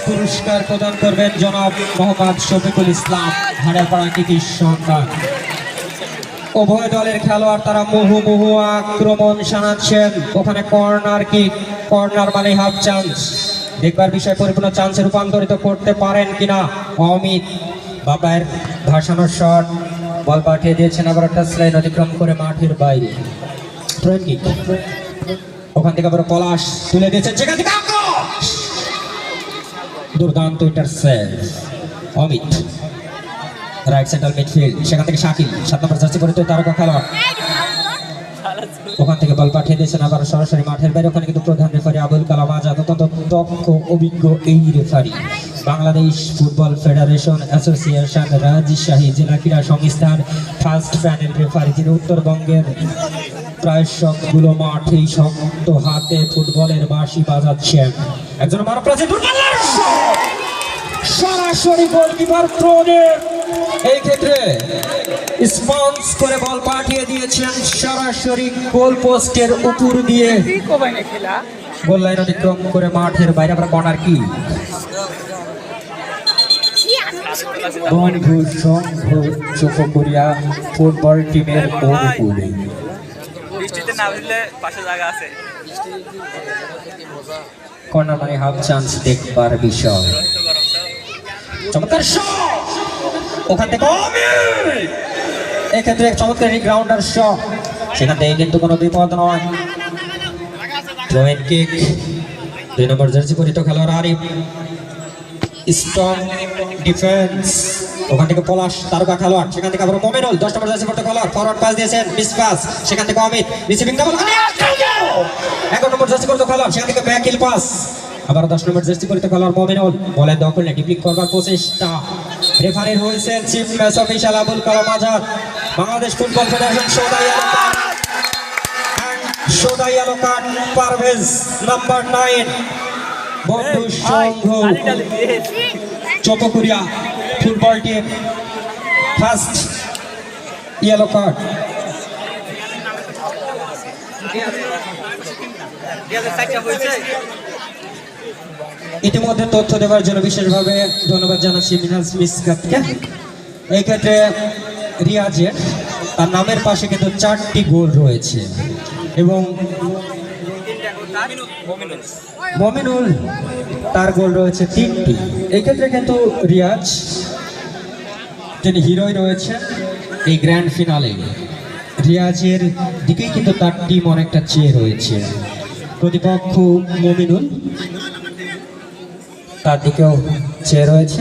পুরস্কার প্রদান করবেন জনাব মোহাম্মদ শফিকুল ইসলাম, হাড়াপাড়া কৃতি সন্তান। উভয় দলের খেলোয়াড় তারা মুহুমুহু আক্রমণ শানাচ্ছেন। ওখানে কর্নার কিক, কর্নার মানে হাফ চান্স। দেখবার বিষয় পরিপূর্ণ চান্সে রূপান্তরিত করতে পারেন কিনা অমিত। বাবার ভাসানোর শট, বল পাঠিয়ে দিয়েছেন, আবার টাচ লাইন অতিক্রম করে মাঠের বাইরে। ওখান থেকে আবার পলাশ তুলে দিয়েছেন, যেখান থেকে দুর্দান্ত intercept Amit. Right central midfield, সেখান থেকে শাকিল 7 নম্বর জার্সি পরিহিত তারকা খেলোয়াড়। ওখান থেকে বল পাঠিয়ে দিয়েছেন আবার সরাসরি মাঠের বাইরে। ওখানে কিন্তু প্রধান রেফারি আবুল কালাম আজাদ, অত্যন্ত দক্ষ অভিজ্ঞ এই referee. Bangladesh football federation association, Rajshahi জেলা ক্রীড়া সংস্থার ফার্স্ট প্যানেল রেফারি, যিনি উত্তরবঙ্গের প্রায় সবগুলো মাঠেই শক্ত হাতে ফুটবলের বাঁশি বাজাচ্ছেন। একজন সরাসরি গোলকিপার থ্রোনে, এই ক্ষেত্রে স্পন্স করে বল পাঠিয়ে দিয়েছেন সরাসরি গোল পোস্টের উপর দিয়ে, গোল লাইন অতিক্রম করে মাঠের বাইরে। আমরা কর্নার কি বন্ধু সংঘ চকরিয়া ফুটবল টিমের অনুকূলে কর্নার মানে হাফ চান্স দেখবার বিষয়। চমৎকার শট, ওখান থেকে এক্ষেত্রে চমৎকার গ্রাউন্ডার শট, সেখান থেকে কিন্তু কোনো বিপদ নয়। থ্রোইন কিক, 2 নম্বর জার্সি পরিহিত খেলোয়াড় আরিফ। স্ট্রং ডিফেন্স, ওখান থেকে পলাশ তারকা খেলোয়াড়, সেখান থেকে আবার মোমিনুল 10 নম্বর জার্সি পরিহিত খেলোয়াড়, ফরওয়ার্ড পাস দিয়েছেন, মিস পাস, সেখান থেকে অমিত রিসিভিং ডাবল, 11 নম্বর জার্সি পরিহিত খেলোয়াড়, সেখান থেকে ব্যাকহিল পাস, আবার 10 নম্বর জার্সি পরিহিত খেলোয়াড় মোমিনুল বলের দখলে ডিপ্লিক করবার প্রচেষ্টা। রেফারির হয়েছেন chief match officer Abul Kalam Azad. Bangladesh football federation সোদা yellow card Parvez number 9, Bandhu Sangha Chakaria football team first yellow card. ইতিমধ্যে তথ্য দেওয়ার জন্য বিশেষভাবে ধন্যবাদ জানাচ্ছি মিনাজ মিসকাতকে। এই ক্ষেত্রে রিয়াজের তার নামের পাশে কিন্তু 4টি গোল রয়েছে এবং মমিনুল তার গোল রয়েছে 3টি। এই ক্ষেত্রে কিন্তু রিয়াজ যিনি হিরোই রয়েছে এই গ্র্যান্ড ফিনালে, রিয়াজের দিকেই কিন্তু তার টিম অনেকটা চেয়ে রয়েছে। প্রতিপক্ষ মমিনুল তার দিকেও চেয়ে রয়েছে।